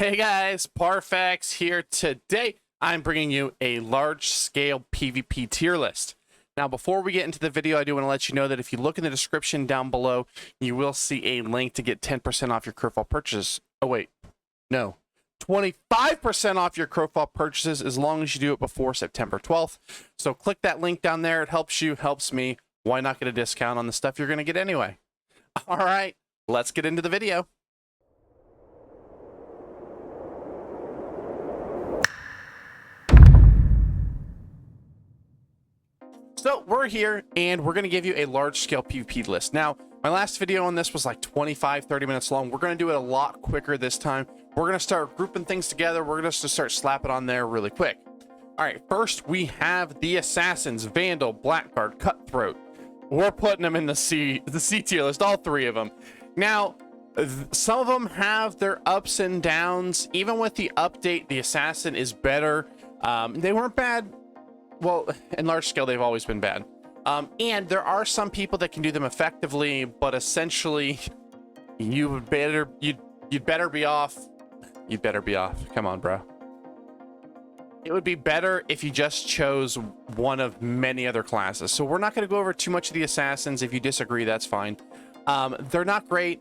Hey guys, Parfax here. Today I'm bringing you a large-scale PvP tier list. Now before we get into the video, I do want to let you know that if you look in the description down below, you will see a link to get 10% off your Crowfall purchases. Oh wait, no. 25% off your Crowfall purchases as long as you do it before September 12th. So click that link down there. It helps you, helps me. Why not get a discount on the stuff you're going to get anyway? All right, let's get into the video. So we're here and we're going to give you a large scale PvP list. Now, my last video on this was like 25-30 minutes long. We're going to do it a lot quicker this time. We're going to start grouping things together. We're going to start slapping on there really quick. All right, first we have the Assassins, Vandal, Blackguard, Cutthroat. We're putting them in the C tier list, all three of them. Now, some of them have their ups and downs. Even with the update, the Assassin is better. They weren't bad. Well, in large scale, they've always been bad. And there are some people that can do them effectively, but essentially, you'd better be off. You'd better be off. Come on, bro. It would be better if you just chose one of many other classes. So we're not going to go over too much of the Assassins. If you disagree, that's fine. They're not great.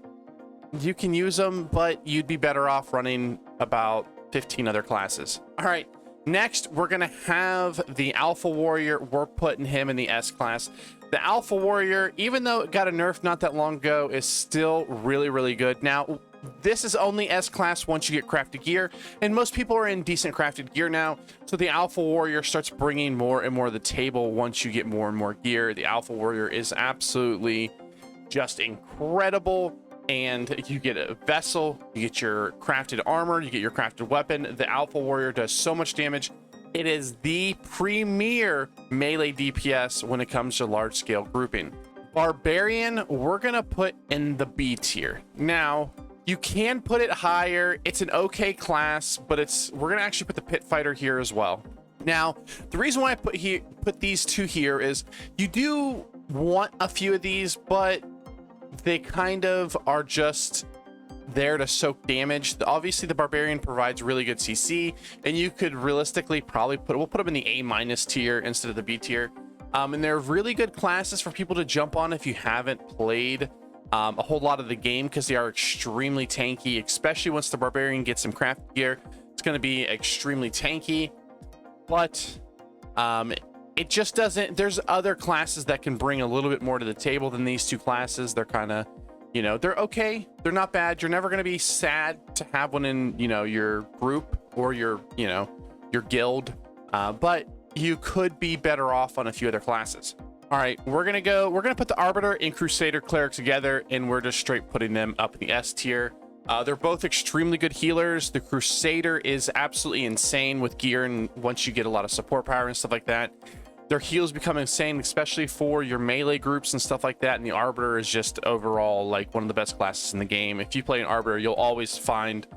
You can use them, but you'd be better off running about 15 other classes. All right. Next, we're going to have the Alpha Warrior. We're putting him in the S class. The Alpha Warrior, even though it got a nerf not that long ago, is still really, really good. Now, this is only S class once you get crafted gear, and most people are in decent crafted gear now. So the Alpha Warrior starts bringing more and more to the table once you get more and more gear. The Alpha Warrior is absolutely just incredible. And you get a vessel, you get your crafted armor, you get your crafted weapon. The Alpha Warrior does so much damage. It is the premier melee DPS when it comes to large scale grouping. Barbarian, we're gonna put in the B tier. Now, you can put it higher. It's an okay class, but we're gonna actually put the Pit Fighter here as well. Now, the reason why I put these two here is you do want a few of these, but they kind of are just there to soak damage. Obviously, the Barbarian provides really good CC, and you could realistically probably we'll put them in the A- tier instead of the B tier. And they're really good classes for people to jump on if you haven't played a whole lot of the game, because they are extremely tanky, especially once the Barbarian gets some craft gear. It's going to be extremely tanky, but it just doesn't. There's other classes that can bring a little bit more to the table than these two classes. They're kind of, you know, they're okay. They're not bad. You're never going to be sad to have one in, you know, your group or your, you know, your guild. But you could be better off on a few other classes. All right, we're going to put the Arbiter and Crusader Cleric together, and we're just straight putting them up in the S tier. They're both extremely good healers. The Crusader is absolutely insane with gear, and once you get a lot of support power and stuff like that, their heals become insane, especially for your melee groups and stuff like that. And the Arbiter is just overall like one of the best classes in the game. If you play an Arbiter, you'll always find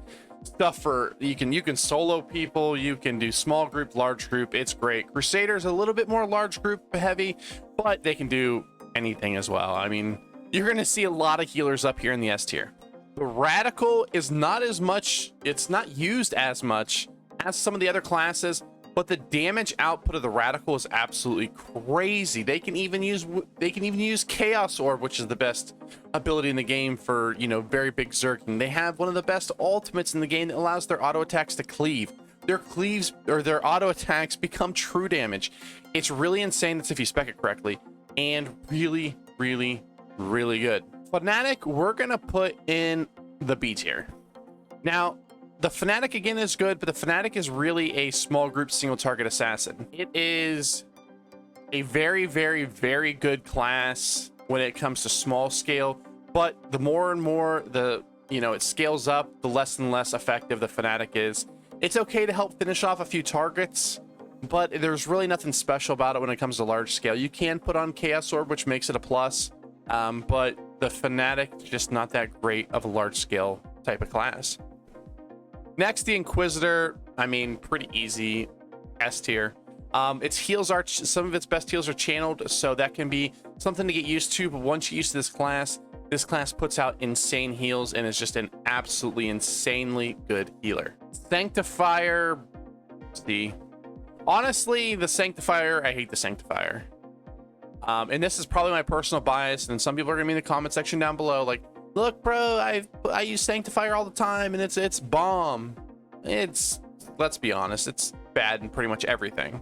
stuff for you can solo people, you can do small group, large group. It's great. Crusader's a little bit more large group heavy, but they can do anything as well. I mean, you're going to see a lot of healers up here in the S tier. The Radical is not as much, it's not used as much as some of the other classes, but the damage output of the Radical is absolutely crazy. They can even use Chaos Orb, which is the best ability in the game for, you know, very big zerking. They have one of the best ultimates in the game that allows their auto attacks to cleave. Their cleaves or their auto attacks become true damage. It's really insane. That's if you spec it correctly, and really, really, really good. Fnatic, we're gonna put in the B tier. Now, the Fnatic again is good, but the Fnatic is really a small group single target assassin. It is a very, very, very good class when it comes to small scale, but the more and more it scales up, the less and less effective the Fnatic is. It's okay to help finish off a few targets, but there's really nothing special about it when it comes to large scale. You can put on Chaos Orb, which makes it a plus, but the Fnatic is just not that great of a large scale type of class. Next, the Inquisitor. I mean, pretty easy, S tier. Its heals are, some of its best heals are channeled, so that can be something to get used to. But once you're used to this class, This class puts out insane heals and is just an absolutely insanely good healer. Sanctifier, see, honestly, the Sanctifier, I hate the Sanctifier. And this is probably my personal bias, and some people are gonna be in the comment section down below like, look, bro, I use Sanctifier all the time and it's bomb. It's, let's be honest, it's bad in pretty much everything.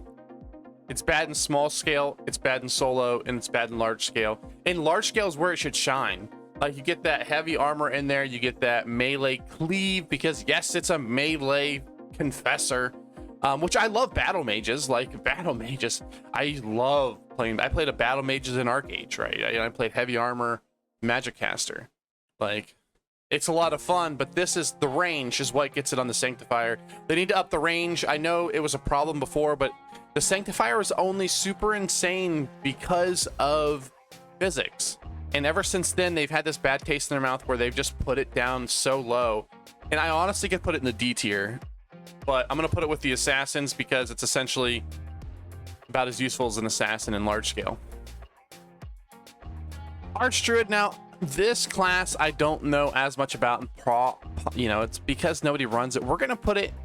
It's bad in small scale, it's bad in solo, and it's bad in large scale. And large scale is where it should shine. Like, you get that heavy armor in there, you get that melee cleave, because yes, it's a melee confessor, which I love. Battle mages, like battle mages, I love playing. I played a battle mages in Arcage, right? I played heavy armor magic caster. Like, it's a lot of fun, but this is the range is what gets it on the Sanctifier. They need to up the range. I know it was a problem before, but the Sanctifier is only super insane because of physics. And ever since then, they've had this bad taste in their mouth where they've just put it down so low. And I honestly could put it in the D tier, but I'm going to put it with the Assassins because it's essentially about as useful as an Assassin in large scale. Archdruid, now, this class I don't know as much about, you know, it's because nobody runs it. We're going to put it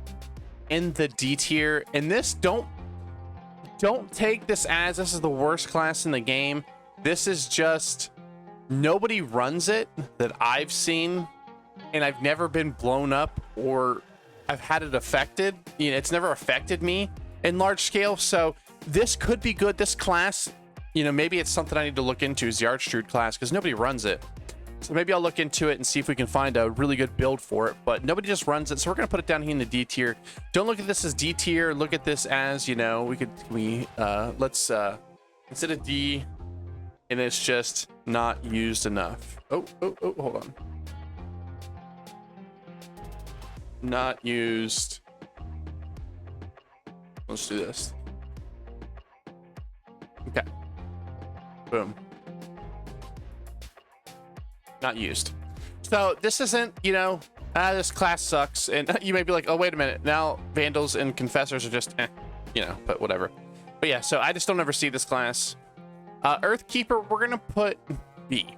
in the D tier. And this, don't take this as this is the worst class in the game. This is just... nobody runs it that I've seen, and I've never been blown up or I've had it affected. You know, it's never affected me in large scale. So this could be good. This class, you know, maybe it's something I need to look into, is the Archdruid class, because nobody runs it. So maybe I'll look into it and see if we can find a really good build for it, but nobody just runs it. So we're going to put it down here in the D tier. Don't look at this as D tier. Look at this as, you know, let's instead of D, and it's just not used enough. Oh, hold on. Not used. Let's do this. Okay. Boom. Not used. So this isn't, you know, this class sucks. And you may be like, oh, wait a minute. Now Vandals and Confessors are just, you know, but whatever. But yeah, so I just don't ever see this class. Earthkeeper, we're gonna put B.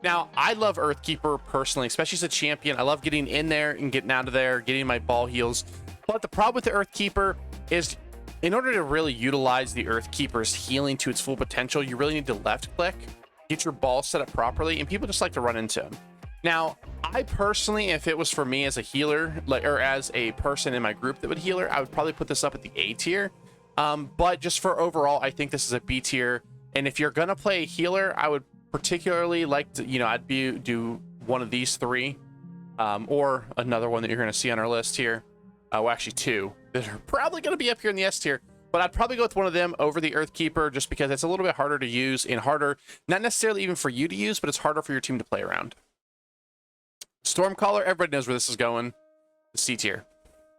Now, I love Earthkeeper personally, especially as a champion. I love getting in there and getting out of there, getting my ball heals. But the problem with the Earthkeeper is, in order to really utilize the Earthkeeper's healing to its full potential, you really need to left click, get your ball set up properly, and people just like to run into him. Now, I personally, if it was for me as a healer, like, or as a person in my group that would healer, I would probably put this up at the A tier. But just for overall, I think this is a B tier. And if you're gonna play a healer, I would particularly like to, you know, I'd do one of these three, or another one that you're gonna see on our list here. Well, actually two that are probably gonna be up here in the S tier. But I'd probably go with one of them over the Earthkeeper, just because it's a little bit harder to use and harder, not necessarily even for you to use, but it's harder for your team to play around. Stormcaller, everybody knows where this is going. The C tier.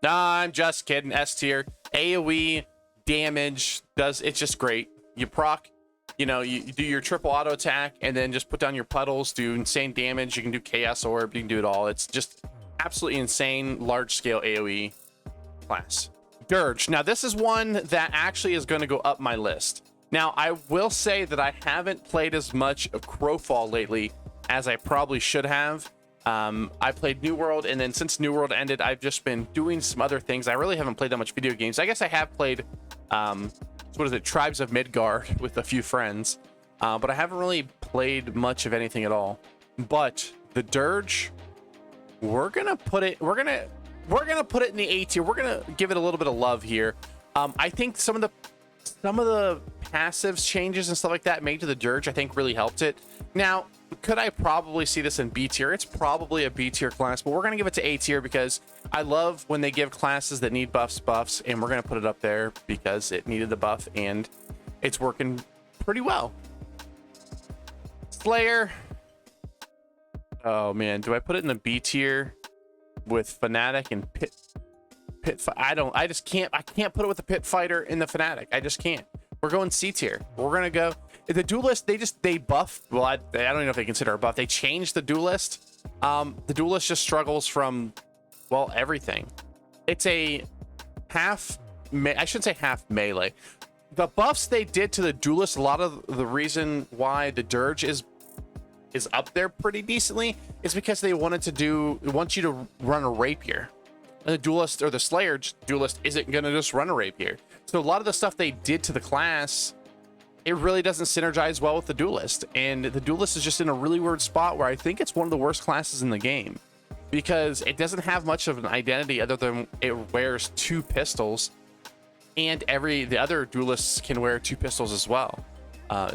Nah, I'm just kidding. S tier. AoE damage it's just great. You proc. You know, you do your triple auto attack and then just put down your puddles, do insane damage. You can do Chaos Orb, you can do it all. It's just absolutely insane, large scale AoE class. Dirge. Now, this is one that actually is going to go up my list. Now, I will say that I haven't played as much of Crowfall lately as I probably should have. I played New World, and then since New World ended, I've just been doing some other things. I really haven't played that much video games. I guess I have played... what is it, Tribes of Midgard with a few friends, but I haven't really played much of anything at all. But the Dirge, we're gonna put it in the A tier. We're gonna give it a little bit of love here. I think some of the passives changes and stuff like that made to the Dirge, I think, really helped it. Now, could I probably see this in B tier? It's probably a B tier class, but we're gonna give it to A tier because I love when they give classes that need buffs, and we're gonna put it up there because it needed the buff and it's working pretty well. Slayer. Oh man, do I put it in the B tier with Fnatic and Pit? I can't put it with the Pit Fighter and the Fnatic. I just can't. We're going C tier. We're gonna go. The Duelist, they buffed. Well, I don't even know if they consider a buff. They changed the Duelist. The Duelist just struggles from, well, everything. It's a I shouldn't say half melee. The buffs they did to the Duelist, a lot of the reason why the Dirge is is up there pretty decently is because they want you to run a rapier. And the duelist or the slayer duelist isn't going to just run a rapier. So a lot of the stuff they did to the class, it really doesn't synergize well with the duelist. And the duelist is just in a really weird spot where I think it's one of the worst classes in the game, because it doesn't have much of an identity other than it wears 2 pistols, and the other duelists can wear 2 pistols as well.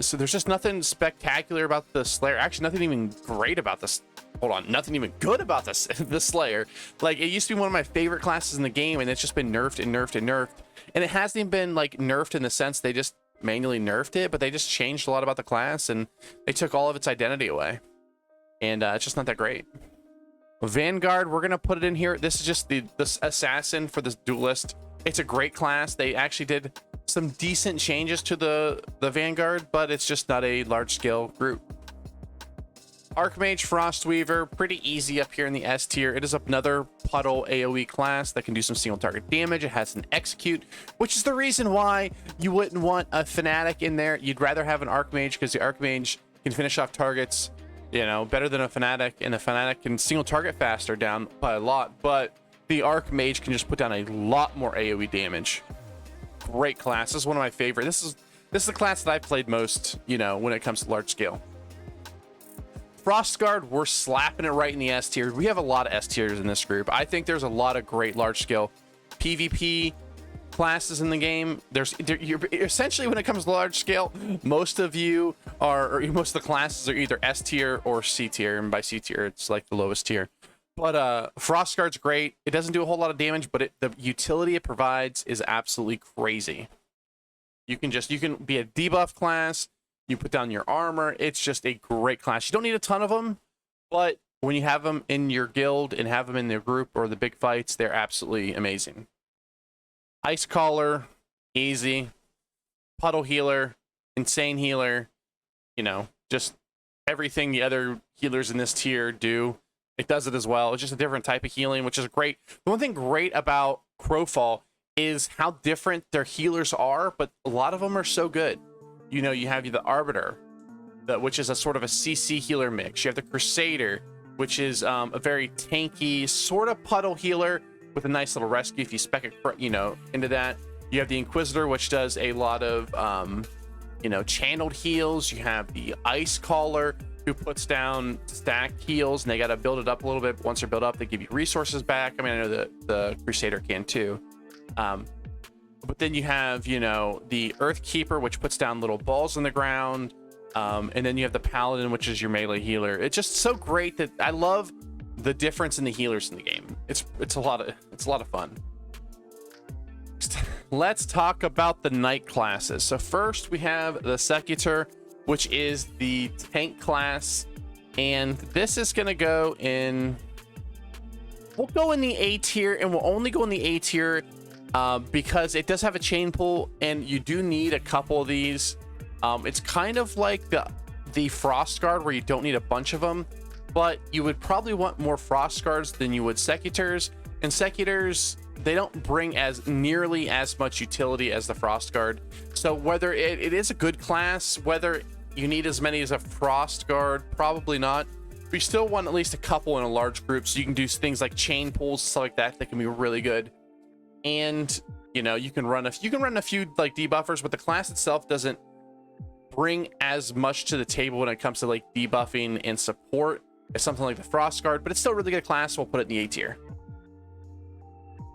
So there's just nothing spectacular about the slayer. Actually, nothing even great about this. Hold on, nothing even good about this the slayer. Like, it used to be one of my favorite classes in the game, and it's just been nerfed and nerfed and nerfed. And it hasn't even been like nerfed in the sense they just manually nerfed it, but they just changed a lot about the class and they took all of its identity away. And it's just not that great. Vanguard, we're gonna put it in here. This is just the assassin for this duelist. It's a great class. They actually did some decent changes to the Vanguard, but it's just not a large scale group. Archmage Frostweaver, pretty easy up here in the S tier. It is another puddle AoE class that can do some single target damage. It has an execute, which is the reason why you wouldn't want a fanatic in there. You'd rather have an Archmage, because the Archmage can finish off targets, you know, better than a fanatic, and the fanatic can single target faster down by a lot, but the Archmage can just put down a lot more AoE damage. Great class. This is one of my favorite. This is the class that I played most, you know, when it comes to large scale. Frostguard, we're slapping it right in the S tier. We have a lot of S tiers in this group. I think there's a lot of great large scale PvP classes in the game. You're essentially, when it comes to large scale, most of you are, or most of the classes are either S tier or C tier, and by C tier it's like the lowest tier. But Frostguard's great. It doesn't do a whole lot of damage, but the utility it provides is absolutely crazy. You can be a debuff class. You put down your armor. It's just a great class. You don't need a ton of them, but when you have them in your guild and have them in their group or the big fights, they're absolutely amazing. Ice Caller, easy. Puddle Healer, Insane Healer, you know, just everything the other healers in this tier do. It does it as well. It's just a different type of healing, which is great. The one thing great about Crowfall is how different their healers are, but a lot of them are so good. You know, you have the Arbiter, which is a sort of a CC healer mix. You have the Crusader, which is a very tanky sort of puddle healer with a nice little rescue if you spec it, you know, into that. You have the Inquisitor, which does a lot of, you know, channeled heals. You have the Ice Caller, who puts down stacked heals, and they got to build it up a little bit. Once they're built up, they give you resources back. I mean, I know the Crusader can too. But then you have, you know, the Earthkeeper, which puts down little balls on the ground. And then you have the Paladin, which is your melee healer. It's just so great that I love the difference in the healers in the game. It's a lot of fun. Let's talk about the knight classes. So first we have the Secutor, which is the tank class, and this is gonna go in. We'll go in the A tier, and we'll only go in the A tier because it does have a chain pull, and you do need a couple of these. It's kind of like the Frost Guard, where you don't need a bunch of them, but you would probably want more Frost Guards than you would Secutors. And Secutors, they don't bring nearly as much utility as the Frost Guard. So whether it is a good class, whether you need as many as a Frost Guard, probably not. But you still want at least a couple in a large group, so you can do things like chain pulls, stuff like that can be really good. And you know, you can run a few like debuffers, but the class itself doesn't bring as much to the table when it comes to like debuffing and support as something like the Frost Guard, but it's still a really good class. So we'll put it in the A tier.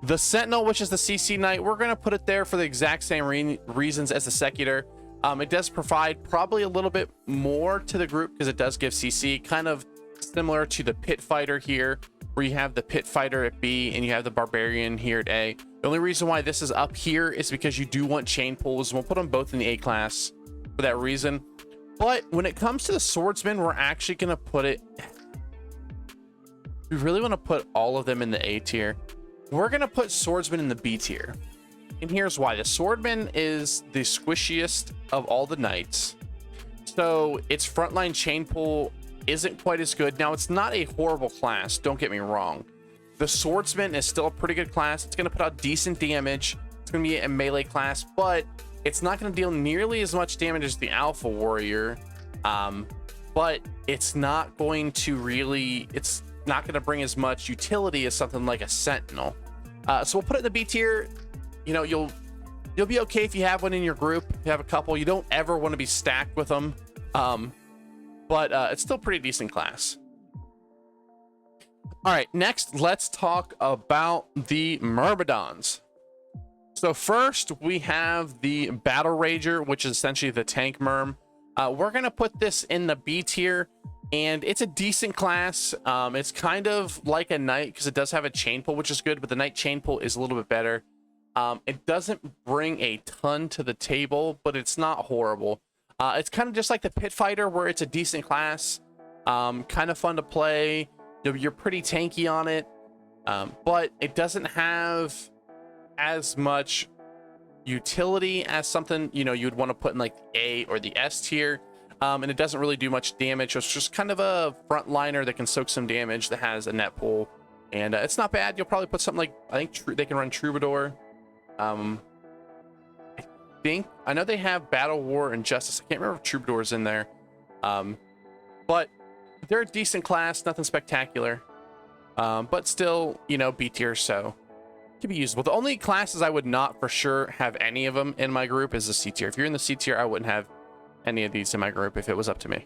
The Sentinel, which is the CC Knight, we're going to put it there for the exact same reasons as the Secutor. It does provide probably a little bit more to the group because it does give CC, kind of similar to the Pit Fighter here, where you have the Pit Fighter at B and you have the Barbarian here at A. The only reason why this is up here is because you do want chain pulls. We'll put them both in the A class for that reason. But when it comes to the Swordsman, we're actually going to put it... We really want to put all of them in the A tier. We're going to put Swordsman in the B tier. And here's why. The Swordman is the squishiest of all the knights. So its frontline chain pull isn't quite as good. Now, it's not a horrible class, don't get me wrong. The Swordsman is still a pretty good class. It's going to put out decent damage. It's going to be a melee class, but it's not going to deal nearly as much damage as the Alpha Warrior. but it's not going to really, it's not going to bring as much utility as something like a Sentinel. So we'll put it in the B tier. You know, you'll be okay if you have one in your group. If you have a couple, you don't ever want to be stacked with them. But it's still pretty decent class. All right, next, let's talk about the Myrmidons. So first, we have the Battle Rager, which is essentially the tank Myrm. We're going to put this in the B tier, and it's a decent class. It's kind of like a Knight because it does have a chain pull, which is good, but the Knight chain pull is a little bit better. It doesn't bring a ton to the table, but it's not horrible. It's kind of just like the Pit Fighter, where it's a decent class, kind of fun to play. You're pretty tanky on it, but it doesn't have as much utility as something, you know, you'd want to put in like the A or the S tier. And it doesn't really do much damage. It's just kind of a frontliner that can soak some damage, that has a net pull, and it's not bad. You'll probably put something like, I think they can run Troubadour. I know they have Battle War and Justice. I can't remember if Troubadour's in there. But they're a decent class, nothing spectacular. But still, you know, B tier, so it can be usable. The only classes I would not for sure have any of them in my group is the C tier. If you're in the C tier, I wouldn't have any of these in my group if it was up to me.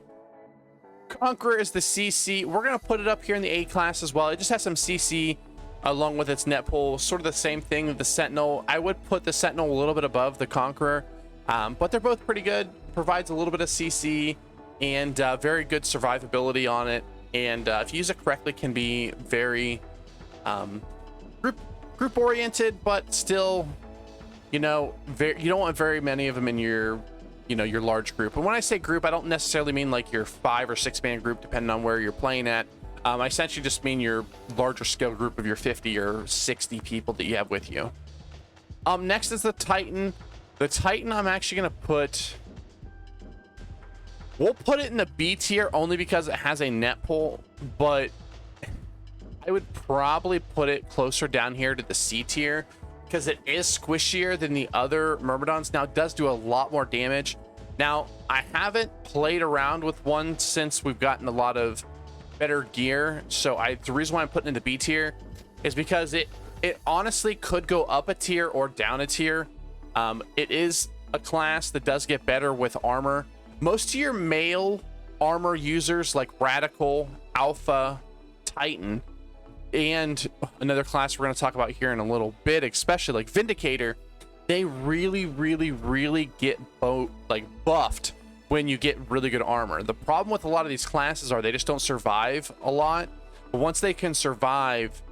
Conqueror is the CC. We're going to put it up here in the A class as well. It just has some CC along with its net pull. Sort of the same thing with the Sentinel. I would put the Sentinel a little bit above the Conqueror, but they're both pretty good. Provides a little bit of CC and very good survivability on it. And if you use it correctly, can be very group oriented, but still, you know, you don't want very many of them in your, you know, your large group. And when I say group, I don't necessarily mean like your 5 or 6 man group, depending on where you're playing at. I essentially just mean your larger scale group of your 50 or 60 people that you have with you. Next is the Titan. The Titan, I'm actually going to put, we'll put it in the B tier only because it has a net pull, but I would probably put it closer down here to the C tier because it is squishier than the other Myrmidons. Now, it does do a lot more damage. Now, I haven't played around with one since we've gotten a lot of better gear. So the reason why I'm putting it in the B tier is because it honestly could go up a tier or down a tier. It is a class that does get better with armor. Most of your male armor users like Radical, Alpha, Titan, and another class we're going to talk about here in a little bit, especially like Vindicator, they really get buffed when you get really good armor. The problem with a lot of these classes are they just don't survive a lot, but once they can survive,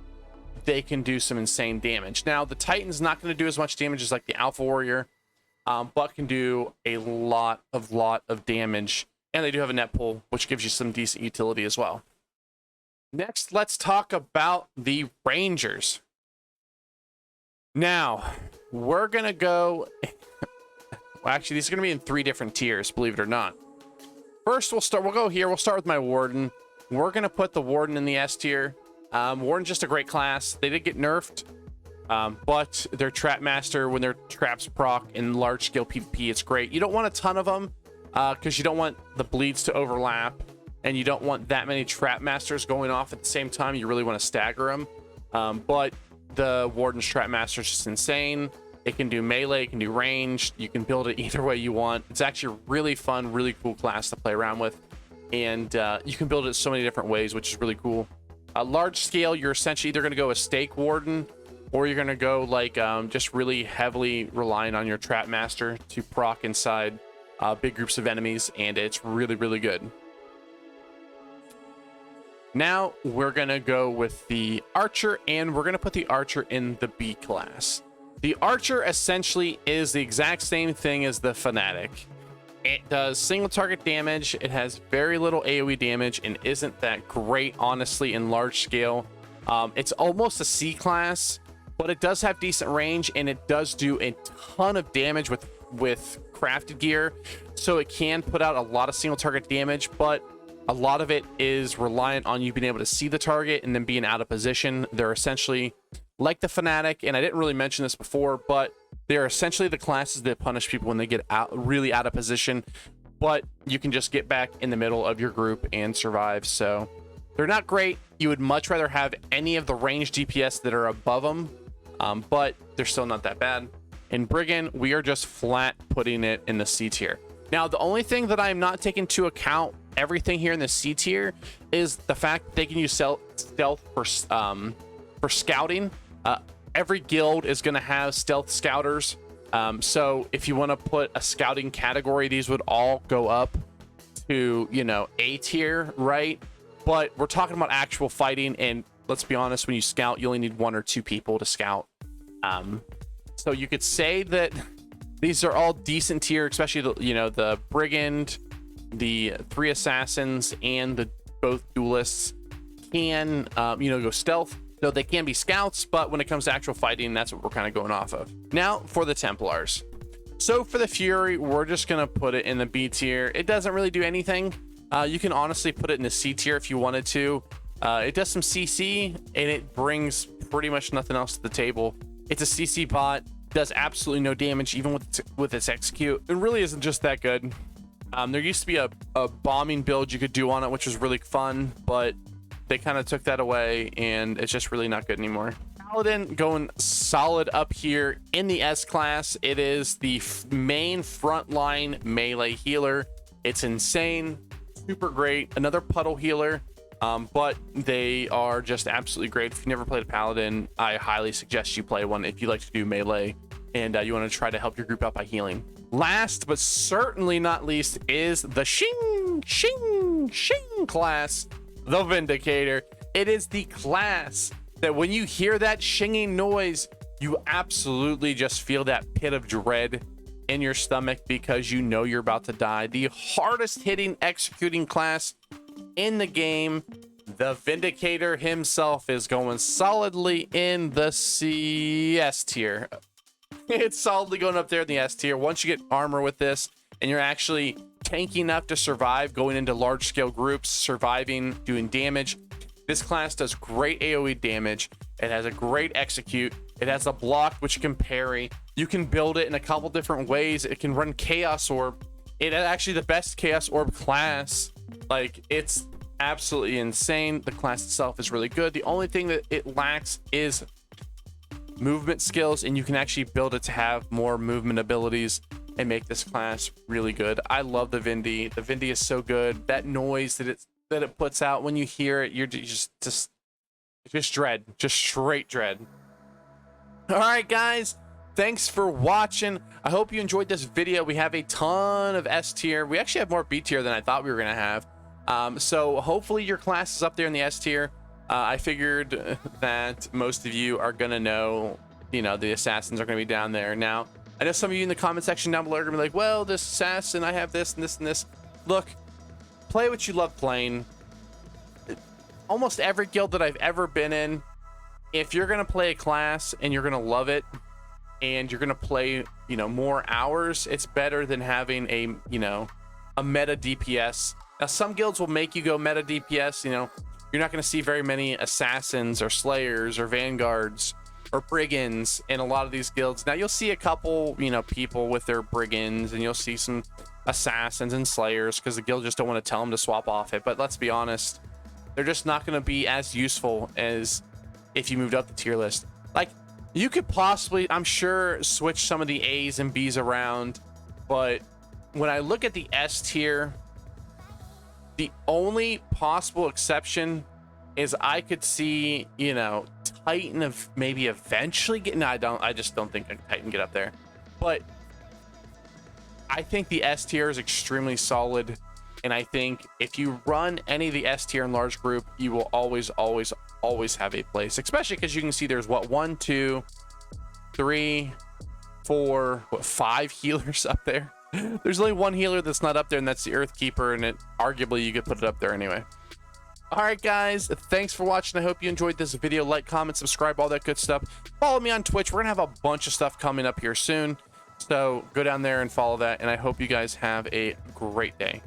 they can do some insane damage. Now, the Titan's not going to do as much damage as like the Alpha Warrior, but can do a lot of damage, and they do have a net pull, which gives you some decent utility as well. Next, let's talk about the Rangers. Now, we're gonna go well, actually, these are gonna be in 3 different tiers, believe it or not. First, we'll go here. We'll start with my Warden. We're gonna put the Warden in the S tier. Warden's just a great class. They did get nerfed, but their Trap Master, when their traps proc in large scale PvP, it's great. You don't want a ton of them because you don't want the bleeds to overlap, and you don't want that many Trap Masters going off at the same time. You really want to stagger them, but the Warden's Trap Master is just insane. It can do melee, it can do range. You can build it either way you want. It's actually a really fun, really cool class to play around with, and you can build it so many different ways, which is really cool. Large scale, you're essentially either going to go a Stake Warden, or you're going to go like just really heavily relying on your Trap Master to proc inside big groups of enemies, and it's really good. Now we're going to go with the Archer, and we're going to put the Archer in the B class. The Archer essentially is the exact same thing as the Fanatic. It does single target damage, it has very little AoE damage, and isn't that great, honestly, in large scale. It's almost a C class, but it does have decent range, and it does do a ton of damage with crafted gear, so it can put out a lot of single target damage, but a lot of it is reliant on you being able to see the target and then being out of position. They're essentially like the Fanatic, and I didn't really mention this before, but they're essentially the classes that punish people when they get really out of position. but you can just get back in the middle of your group and survive. So they're not great. You would much rather have any of the ranged DPS that are above them, but they're still not that bad. In Brigand, we are just flat putting it in the C tier. Now, the only thing that I'm not taking into account everything here in the C tier is the fact that they can use stealth for scouting. Every guild is going to have stealth scouters. So if you want to put a scouting category, these would all go up to, you know, A tier, right? But we're talking about actual fighting, and let's be honest, when you scout, you only need 1 or 2 people to scout. So you could say that these are all decent tier, especially the, you know, the Brigand, the 3 assassins, and the both duelists can, you know, go stealth. So they can be scouts, but when it comes to actual fighting, that's what we're kind of going off of. Now for the Templars. So for the Fury, we're just going to put it in the B tier. It doesn't really do anything. You can honestly put it in the C tier if you wanted to. It does some CC, and it brings pretty much nothing else to the table. It's a CC bot, does absolutely no damage, even with its execute. It really isn't just that good. There used to be a bombing build you could do on it, which was really fun, but they kind of took that away, and it's just really not good anymore. Paladin going solid up here in the S class. It is the main frontline melee healer. It's insane, super great. Another puddle healer, but they are just absolutely great. If you never played a Paladin, I highly suggest you play one if you like to do melee and you want to try to help your group out by healing. Last but certainly not least is the Shing class, the Vindicator. It is the class that when you hear that shinging noise, you absolutely just feel that pit of dread in your stomach because you know you're about to die. The hardest hitting executing class in the game. The Vindicator himself is going solidly in the CS tier. It's solidly going up there in the S tier. Once you get armor with this and you're actually tanky enough to survive going into large scale groups, surviving, doing damage, this class does great AoE damage. It has a great execute. It has a block which you can parry. You can build it in a couple different ways. It can run Chaos Orb. It is actually the best Chaos Orb class. Like, it's absolutely insane. The class itself is really good. The only thing that it lacks is movement skills, and you can actually build it to have more movement abilities and make this class really good. I love the Vindy. The Vindy is so good. That noise that it puts out when you hear it, you're just dread, just straight dread. All right, guys, thanks for watching. I hope you enjoyed this video. We have a ton of S tier. We actually have more B tier than I thought we were gonna have. So hopefully your class is up there in the S tier. I figured that most of you are gonna know, you know, the assassins are gonna be down there. Now, I know some of you in the comment section down below are gonna be like, well, this assassin, I have this and this and this. Look, play what you love playing. Almost every guild that I've ever been in, if you're gonna play a class and you're gonna love it and you're gonna play, you know, more hours, it's better than having a, you know, a meta DPS. Now, some guilds will make you go meta DPS, you know. You're not going to see very many assassins or slayers or vanguards or brigands in a lot of these guilds. Now you'll see a couple, you know, people with their brigands, and you'll see some assassins and slayers because the guild just don't want to tell them to swap off it. But let's be honest, they're just not going to be as useful as if you moved up the tier list. Like, you could possibly, I'm sure, switch some of the A's and B's around, but when I look at the S tier, the only possible exception is I could see, you know, Titan of maybe eventually get. No, I just don't think Titan get up there. But I think the S tier is extremely solid, and I think if you run any of the S tier in large group, you will always have a place. Especially because you can see there's what, 1, 2, 3, 4, 5 healers up there. There's only one healer that's not up there, and that's the Earthkeeper, and arguably you could put it up there anyway. All right, guys, thanks for watching. I hope you enjoyed this video. Like, comment, subscribe, all that good stuff. Follow me on Twitch. We're gonna have a bunch of stuff coming up here soon, so go down there and follow that, and I hope you guys have a great day.